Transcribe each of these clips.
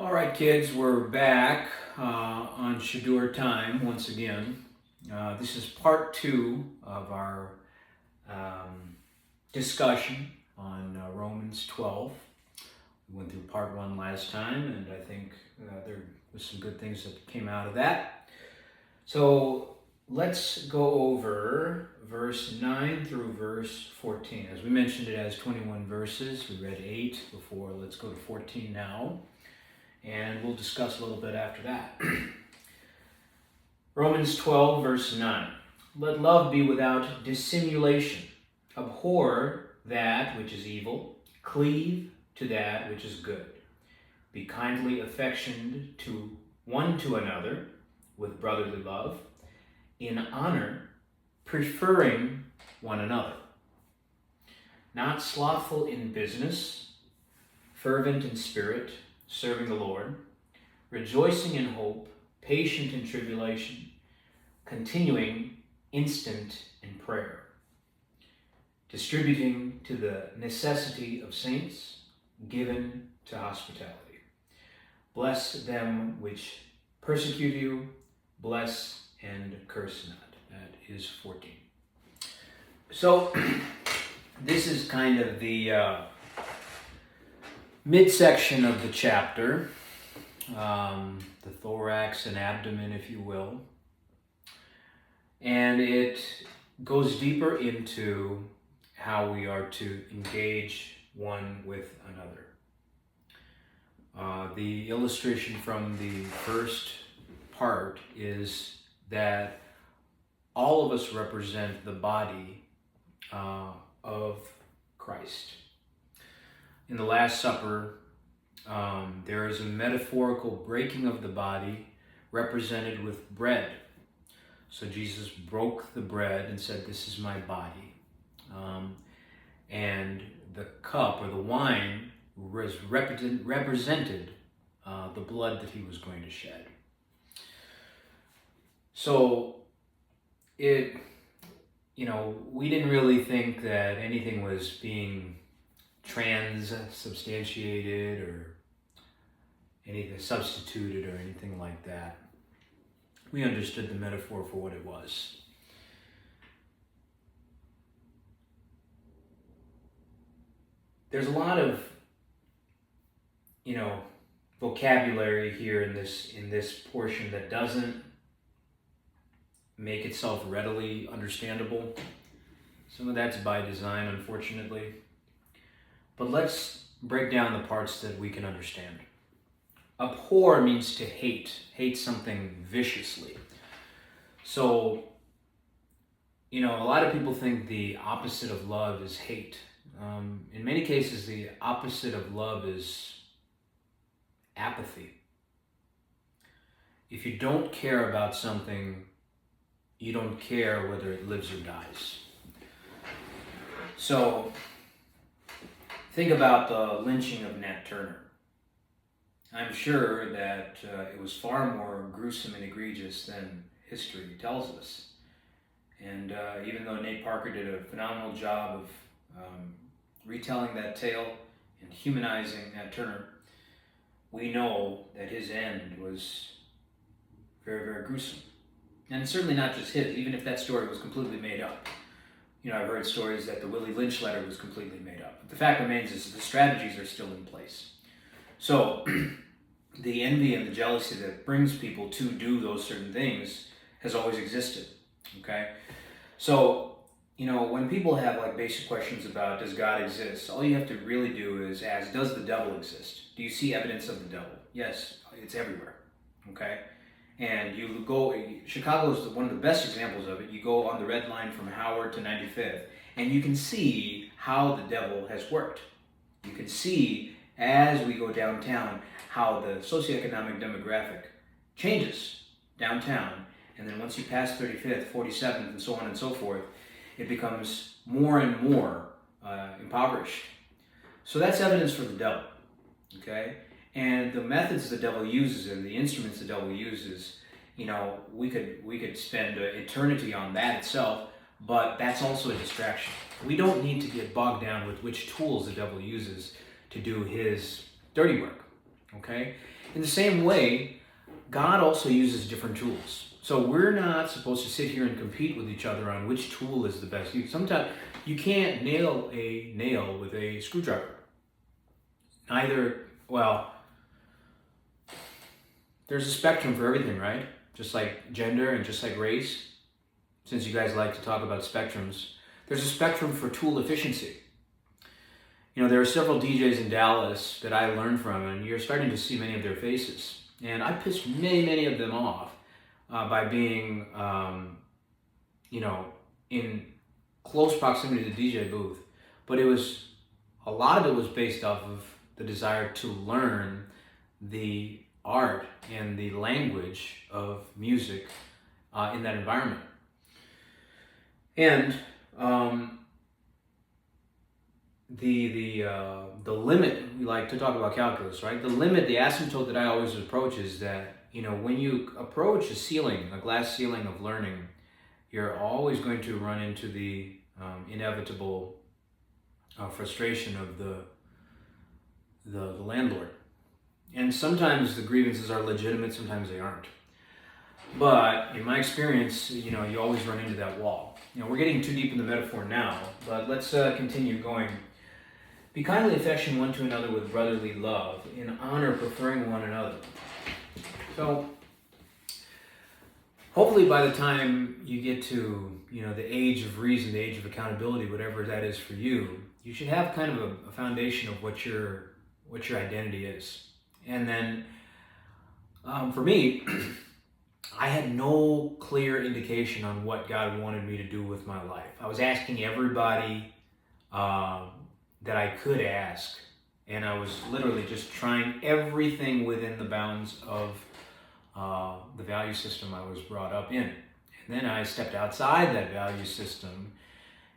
All right, kids, we're back on Shadur time once again. This is part two of our discussion on Romans 12. We went through part one last time, and I think there was some good things that came out of that. So let's go over verse 9 through verse 14. As we mentioned, it has 21 verses. We read 8 before. Let's go to 14 now. And we'll discuss a little bit after that. Romans 12, verse 9. Let love be without dissimulation. Abhor that which is evil. Cleave to that which is good. Be kindly affectioned to one to another with brotherly love, in honor, preferring one another. Not slothful in business, fervent in spirit, serving the Lord, rejoicing in hope, patient in tribulation, continuing instant in prayer, distributing to the necessity of saints, given to hospitality. Bless them which persecute you, bless and curse not. That is 14. So this is kind of the midsection of the chapter, the thorax and abdomen, if you will. And it goes deeper into how we are to engage one with another. The illustration from the first part is that all of us represent the body of Christ. In the Last Supper, there is a metaphorical breaking of the body represented with bread. So Jesus broke the bread and said, "This is my body." And the cup or the wine was represented the blood that he was going to shed. So we didn't really think that anything was being transubstantiated or anything substituted or anything like that. We understood the metaphor for what it was. There's a lot of vocabulary here in this portion that doesn't make itself readily understandable. Some of that's by design, unfortunately. But let's break down the parts that we can understand. Abhor means to hate something viciously. So, a lot of people think the opposite of love is hate. In many cases, the opposite of love is apathy. If you don't care about something, you don't care whether it lives or dies. So, think about the lynching of Nat Turner. I'm sure that it was far more gruesome and egregious than history tells us. And even though Nate Parker did a phenomenal job of retelling that tale and humanizing Nat Turner, we know that his end was very, very gruesome. And certainly not just his, even if that story was completely made up. I've heard stories that the Willie Lynch letter was completely made up. But the fact remains is the strategies are still in place. So the envy and the jealousy that brings people to do those certain things has always existed, okay? So, when people have basic questions about does God exist, all you have to really do is ask, does the devil exist? Do you see evidence of the devil? Yes, it's everywhere, okay? And you go, Chicago is one of the best examples of it. You go on the red line from Howard to 95th, and you can see how the devil has worked. You can see, as we go downtown, how the socioeconomic demographic changes downtown. And then once you pass 35th, 47th, and so on and so forth, it becomes more and more impoverished. So that's evidence for the devil, okay? And the methods the devil uses and the instruments the devil uses, we could spend eternity on that itself, but that's also a distraction. We don't need to get bogged down with which tools the devil uses to do his dirty work, okay? In the same way, God also uses different tools. So we're not supposed to sit here and compete with each other on which tool is the best. Sometimes you can't nail a nail with a screwdriver. There's a spectrum for everything, right? Just like gender and just like race. Since you guys like to talk about spectrums, there's a spectrum for tool efficiency. There are several DJs in Dallas that I learned from, and you're starting to see many of their faces. And I pissed many of them off by being, in close proximity to the DJ booth. But a lot of it was based off of the desire to learn the art and the language of music in that environment. And the limit, we like to talk about calculus, right? The limit, the asymptote that I always approach is that, when you approach a glass ceiling of learning, you're always going to run into the inevitable frustration of the landlord. And sometimes the grievances are legitimate, sometimes they aren't. But in my experience, you always run into that wall. We're getting too deep in the metaphor now, but let's continue going. Be kindly affectioned one to another with brotherly love, in honor preferring one another. So, hopefully by the time you get to, the age of reason, the age of accountability, whatever that is for you, you should have kind of a foundation of what your identity is. And then, for me, I had no clear indication on what God wanted me to do with my life. I was asking everybody that I could ask, and I was literally just trying everything within the bounds of the value system I was brought up in. And then I stepped outside that value system,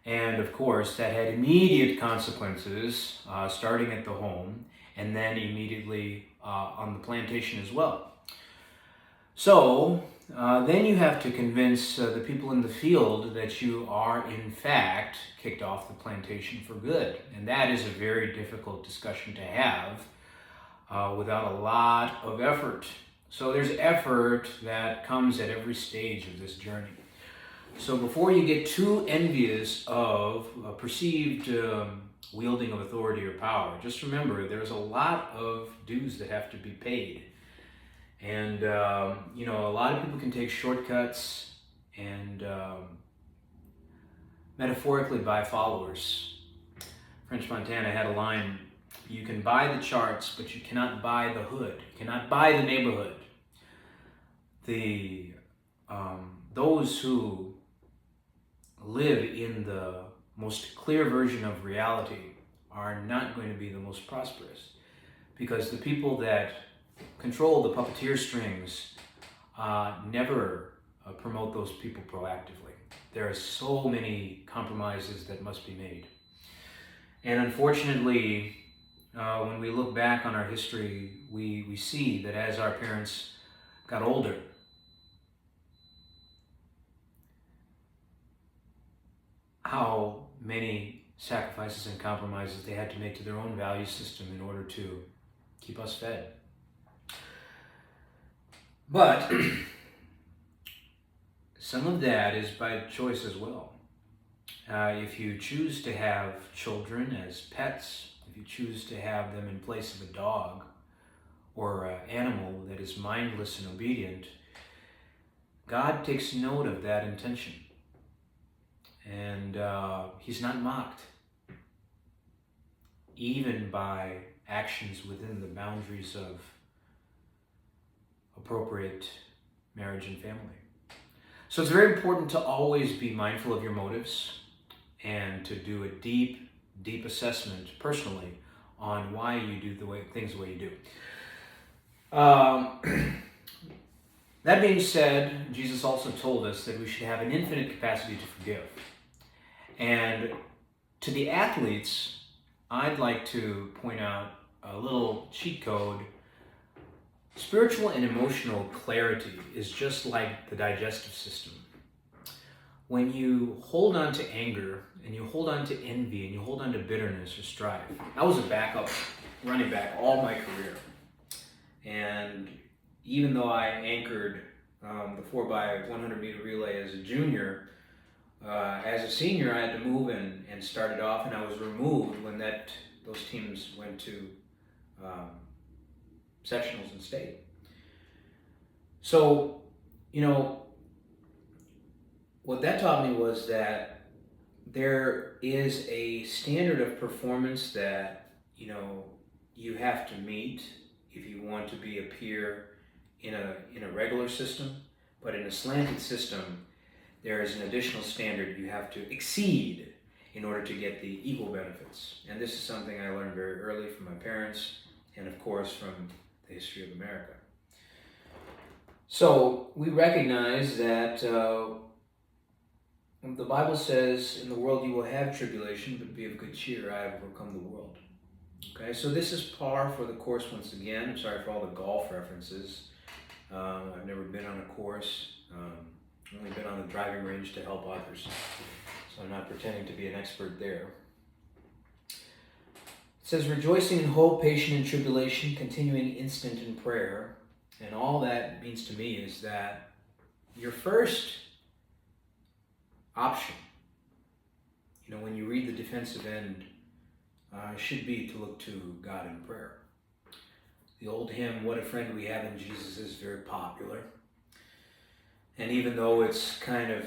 and of course that had immediate consequences, starting at the home, and then immediately on the plantation as well. So then you have to convince the people in the field that you are in fact kicked off the plantation for good. And that is a very difficult discussion to have without a lot of effort. So there's effort that comes at every stage of this journey. So before you get too envious of a perceived wielding of authority or power, just remember there's a lot of dues that have to be paid. And, a lot of people can take shortcuts and metaphorically buy followers. French Montana had a line, you can buy the charts, but you cannot buy the hood. You cannot buy the neighborhood. Those who live in the most clear version of reality are not going to be the most prosperous, because the people that control the puppeteer strings never promote those people proactively. There are so many compromises that must be made. And unfortunately, when we look back on our history, we see that as our parents got older, how many sacrifices and compromises they had to make to their own value system in order to keep us fed. But some of that is by choice as well. If you choose to have children as pets, if you choose to have them in place of a dog or an animal that is mindless and obedient, God takes note of that intention. And He's not mocked, even by actions within the boundaries of appropriate marriage and family. So it's very important to always be mindful of your motives and to do a deep assessment personally on why you do things the way you do. That being said, Jesus also told us that we should have an infinite capacity to forgive. And to the athletes, I'd like to point out a little cheat code. Spiritual and emotional clarity is just like the digestive system. When you hold on to anger and you hold on to envy and you hold on to bitterness or strife. I was a running back all my career. And even though I anchored the 4x100 meter relay as a junior, as a senior I had to move and started off, and I was removed when those teams went to sectionals and state. So, what that taught me was that there is a standard of performance that, you have to meet if you want to be a peer in a regular system. But in a slanted system, there is an additional standard you have to exceed in order to get the equal benefits. And this is something I learned very early from my parents and, of course, from the history of America. So we recognize that the Bible says, in the world you will have tribulation, but be of good cheer, I have overcome the world. Okay, so this is par for the course once again. I'm sorry for all the golf references. I've never been on a course. I've only been on the driving range to help others. So I'm not pretending to be an expert there. It says, rejoicing in hope, patient in tribulation, continuing instant in prayer. And all that means to me is that your first option, when you read the defensive end, should be to look to God in prayer. The old hymn, What a Friend We Have in Jesus, is very popular. And even though it's kind of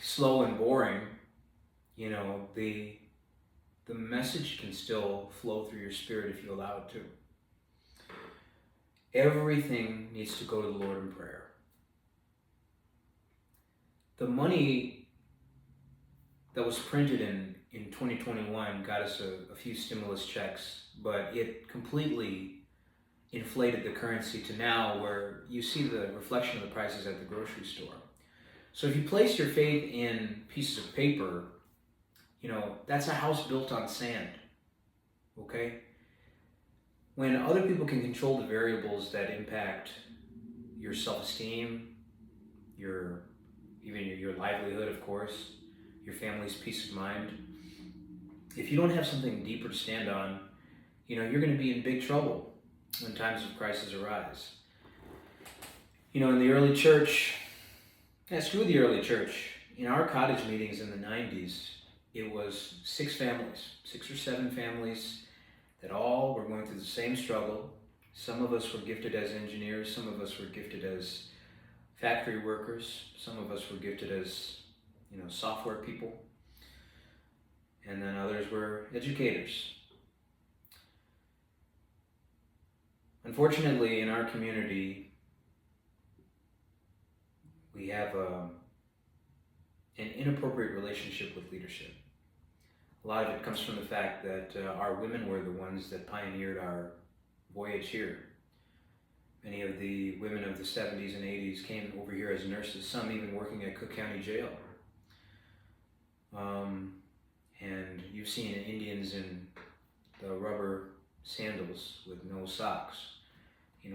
slow and boring, the message can still flow through your spirit if you allow it to. Everything needs to go to the Lord in prayer. The money that was printed in 2021 got us a few stimulus checks, but it completely inflated the currency to now where you see the reflection of the prices at the grocery store. So if you place your faith in pieces of paper, that's a house built on sand, okay? When other people can control the variables that impact your self-esteem, even your livelihood, of course, your family's peace of mind, if you don't have something deeper to stand on, you're going to be in big trouble when times of crisis arise. In the early church, screw the early church. In our cottage meetings in the 90s, it was 6 or 7 families that all were going through the same struggle. Some of us were gifted as engineers, some of us were gifted as factory workers, some of us were gifted as, software people, and then others were educators. Unfortunately, in our community, we have an inappropriate relationship with leadership. A lot of it comes from the fact that our women were the ones that pioneered our voyage here. Many of the women of the 70s and 80s came over here as nurses, some even working at Cook County Jail. And you've seen Indians in the rubber sandals with no socks.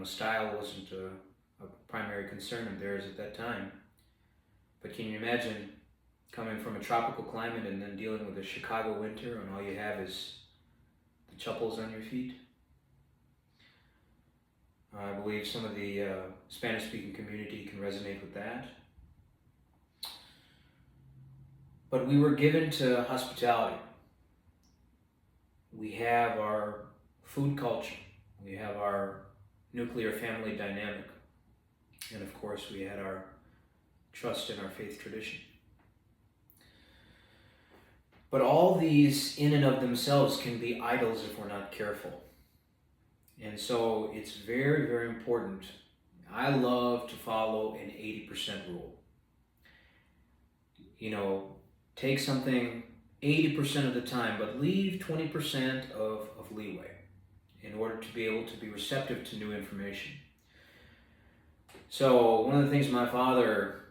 Style wasn't a primary concern of theirs at that time. But can you imagine coming from a tropical climate and then dealing with a Chicago winter and all you have is the chuppels on your feet? I believe some of the Spanish-speaking community can resonate with that. But we were given to hospitality. We have our food culture. We have our nuclear family dynamic. And of course, we had our trust in our faith tradition. But all these in and of themselves can be idols if we're not careful. And so it's very, very important. I love to follow an 80% rule. Take something 80% of the time, but leave 20% of leeway in order to be able to be receptive to new information. So one of the things my father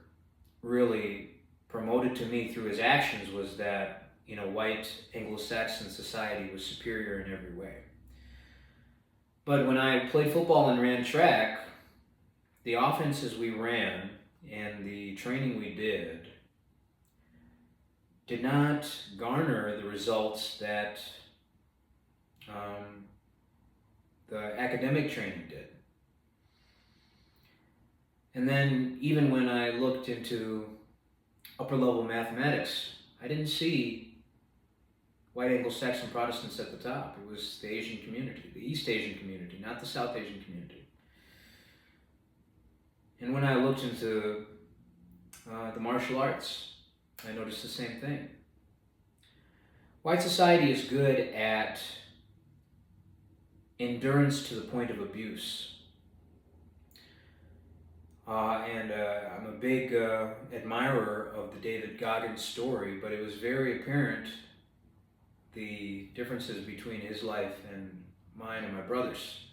really promoted to me through his actions was that, white Anglo-Saxon society was superior in every way. But when I played football and ran track, the offenses we ran and the training we did not garner the results that the academic training did. And then even when I looked into upper level mathematics, I didn't see white Anglo-Saxon Protestants at the top. It was the Asian community, the East Asian community, not the South Asian community. And when I looked into the martial arts, I noticed the same thing. White society is good at endurance to the point of abuse. And I'm a big admirer of the David Goggins story, but it was very apparent the differences between his life and mine and my brother's.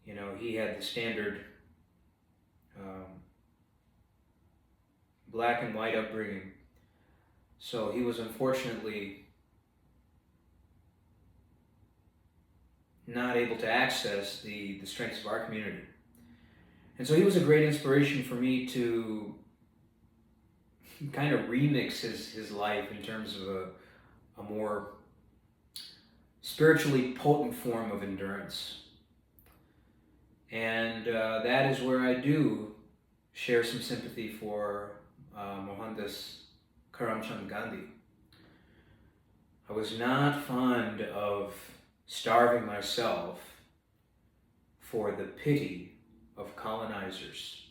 You know, he had the standard black and white upbringing, so he was unfortunately not able to access the strengths of our community. And so he was a great inspiration for me to kind of remix his life in terms of a more spiritually potent form of endurance. And that is where I do share some sympathy for Mohandas Karamchand Gandhi. I was not fond of starving myself for the pity of colonizers.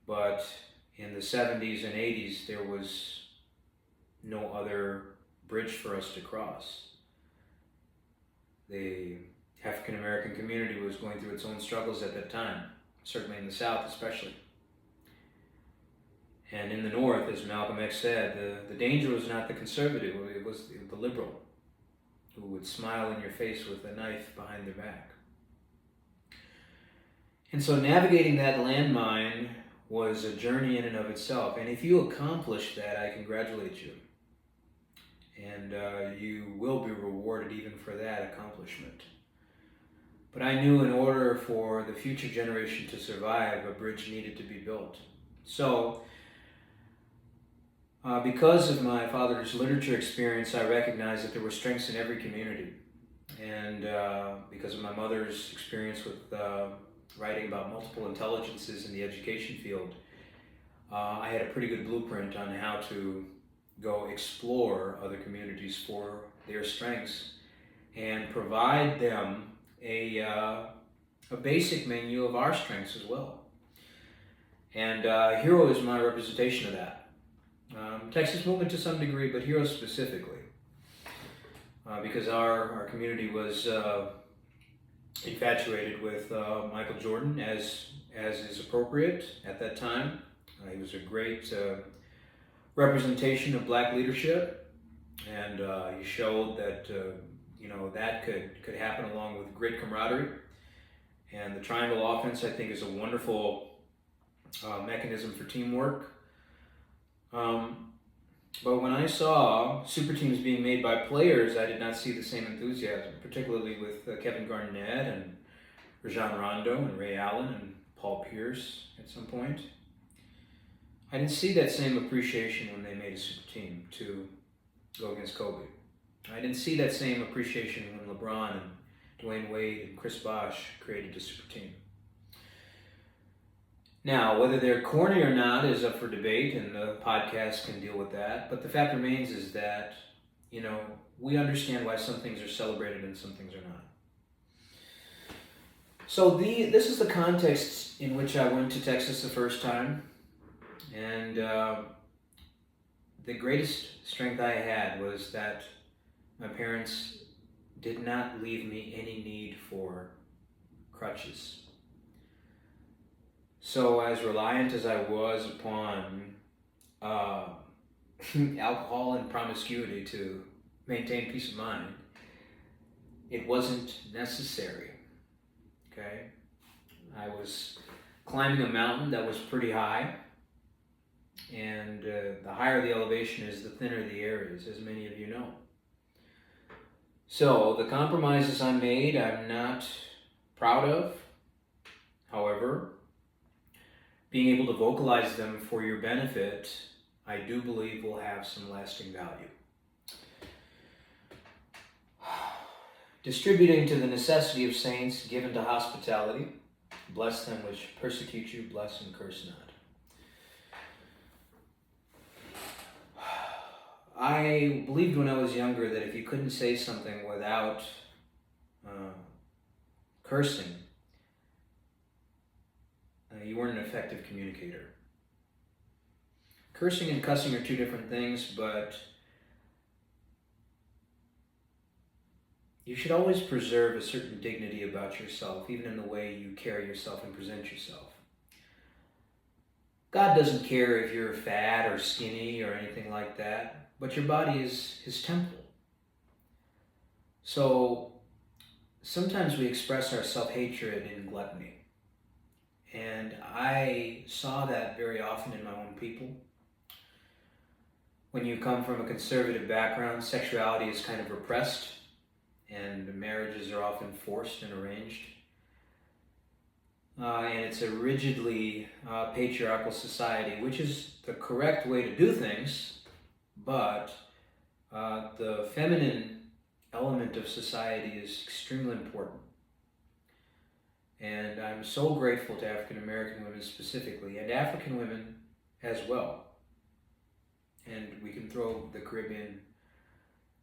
But in the 70s and 80s, there was no other bridge for us to cross. The African American community was going through its own struggles at that time, certainly in the South especially. And in the North, as Malcolm X said, the danger was not the conservative, it was the liberal, who would smile in your face with a knife behind their back. And so navigating that landmine was a journey in and of itself. And if you accomplish that, I congratulate you. And you will be rewarded even for that accomplishment. But I knew in order for the future generation to survive, a bridge needed to be built. So, because of my father's literature experience, I recognized that there were strengths in every community. And because of my mother's experience with writing about multiple intelligences in the education field, I had a pretty good blueprint on how to go explore other communities for their strengths and provide them a basic menu of our strengths as well. And Hero is my representation of that. Texas Movement to some degree, but Hero specifically. Because our community was infatuated with Michael Jordan, as is appropriate at that time. He was a great representation of black leadership, and he showed that that could happen along with great camaraderie. And the triangle offense, I think, is a wonderful mechanism for teamwork. But when I saw super teams being made by players, I did not see the same enthusiasm, particularly with Kevin Garnett and Rajon Rondo and Ray Allen and Paul Pierce at some point. I didn't see that same appreciation when they made a super team to go against Kobe. I didn't see that same appreciation when LeBron and Dwayne Wade and Chris Bosh created a super team. Now, whether they're corny or not is up for debate, and the podcast can deal with that. But the fact remains is that, we understand why some things are celebrated and some things are not. So this is the context in which I went to Texas the first time. And the greatest strength I had was that my parents did not leave me any need for crutches. So as reliant as I was upon alcohol and promiscuity to maintain peace of mind, it wasn't necessary, okay? I was climbing a mountain that was pretty high, and the higher the elevation is, the thinner the air is, as many of you know. So the compromises I made, I'm not proud of. However, being able to vocalize them for your benefit, I do believe will have some lasting value. Distributing to the necessity of saints, given to hospitality. Bless them which persecute you, bless and curse not. I believed when I was younger that if you couldn't say something without cursing, you weren't an effective communicator. Cursing and cussing are two different things, but you should always preserve a certain dignity about yourself, even in the way you carry yourself and present yourself. God doesn't care if you're fat or skinny or anything like that, but your body is His temple. So sometimes we express our self-hatred in gluttony. And I saw that very often in my own people. When you come from a conservative background, sexuality is kind of repressed, and marriages are often forced and arranged. And it's a rigidly patriarchal society, which is the correct way to do things, but the feminine element of society is extremely important. And I'm so grateful to African American women specifically, and African women as well. And we can throw the Caribbean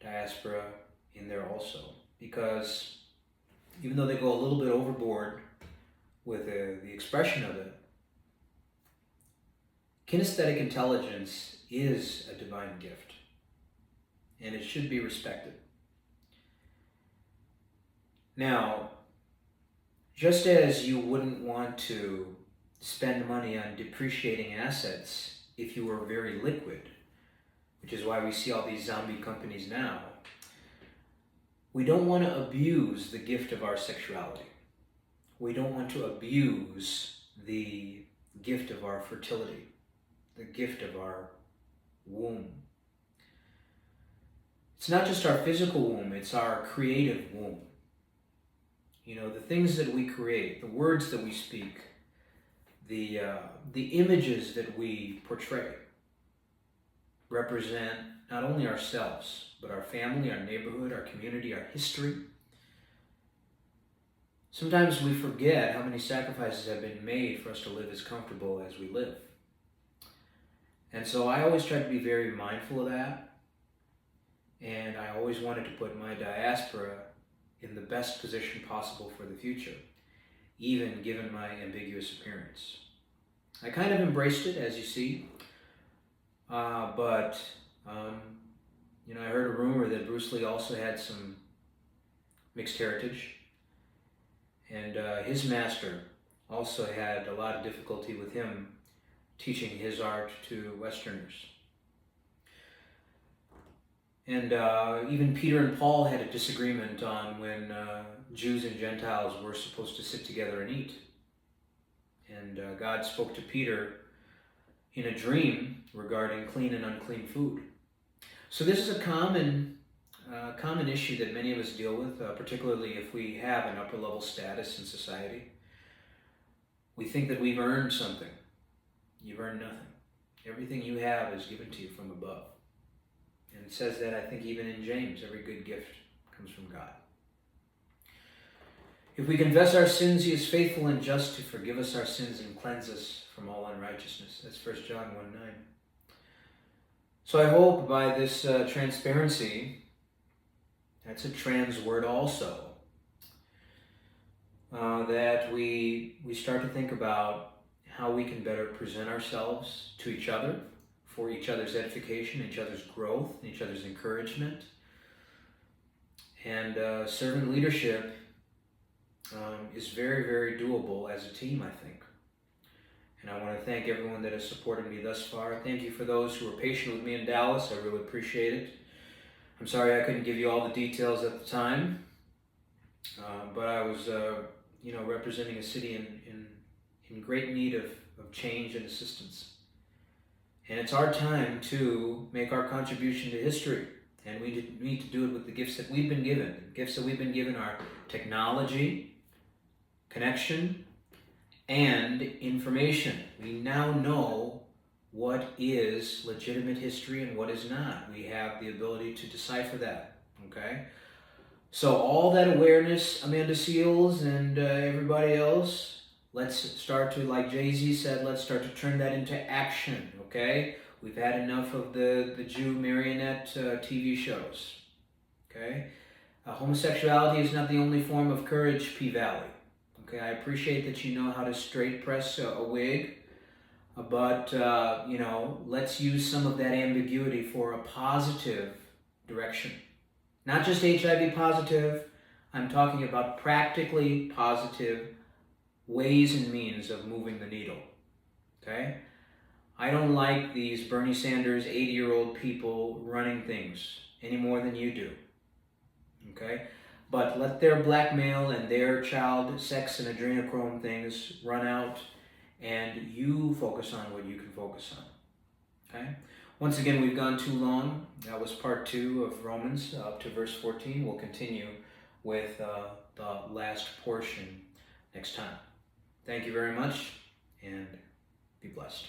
diaspora in there also, because even though they go a little bit overboard with the expression of it, kinesthetic intelligence is a divine gift, and it should be respected. Now, just as you wouldn't want to spend money on depreciating assets if you were very liquid, which is why we see all these zombie companies now, we don't want to abuse the gift of our sexuality. We don't want to abuse the gift of our fertility, the gift of our womb. It's not just our physical womb, it's our creative womb. You know, the things that we create, the words that we speak, the images that we portray represent not only ourselves, but our family, our neighborhood, our community, our history. Sometimes we forget how many sacrifices have been made for us to live as comfortable as we live. And so I always try to be very mindful of that. And I always wanted to put my diaspora in the best position possible for the future, even given my ambiguous appearance. I kind of embraced it, as you see, but you know, I heard a rumor that Bruce Lee also had some mixed heritage, and his master also had a lot of difficulty with him teaching his art to Westerners. And even Peter and Paul had a disagreement on when Jews and Gentiles were supposed to sit together and eat. And God spoke to Peter in a dream regarding clean and unclean food. So this is a common issue that many of us deal with, particularly if we have an upper level status in society. We think that we've earned something. You've earned nothing. Everything you have is given to you from above. And it says that, I think, even in James, every good gift comes from God. If we confess our sins, He is faithful and just to forgive us our sins and cleanse us from all unrighteousness. That's 1 John 1:9. So I hope by this transparency, that's a trans word also, that we start to think about how we can better present ourselves to each other, for each other's edification, each other's growth, each other's encouragement. And servant leadership is very, very doable as a team, I think. And I want to thank everyone that has supported me thus far. Thank you for those who were patient with me in Dallas. I really appreciate it. I'm sorry I couldn't give you all the details at the time, but I was, representing a city in great need of change and assistance. And it's our time to make our contribution to history. And we need to do it with the gifts that we've been given. The gifts that we've been given are technology, connection, and information. We now know what is legitimate history and what is not. We have the ability to decipher that, okay? So all that awareness, Amanda Seals and everybody else, Let's start to, like Jay-Z said, let's start to turn that into action, okay? We've had enough of the Jew marionette TV shows, okay? Homosexuality is not the only form of courage, P-Valley. Okay, I appreciate that you know how to straight press a wig, but, you know, let's use some of that ambiguity for a positive direction. Not just HIV positive, I'm talking about practically positive ways and means of moving the needle, okay? I don't like these Bernie Sanders 80-year-old people running things any more than you do, okay? But let their blackmail and their child sex and adrenochrome things run out, and you focus on what you can focus on, okay? Once again, we've gone too long. That was part 2 of Romans up to verse 14. We'll continue with the last portion next time. Thank you very much, and be blessed.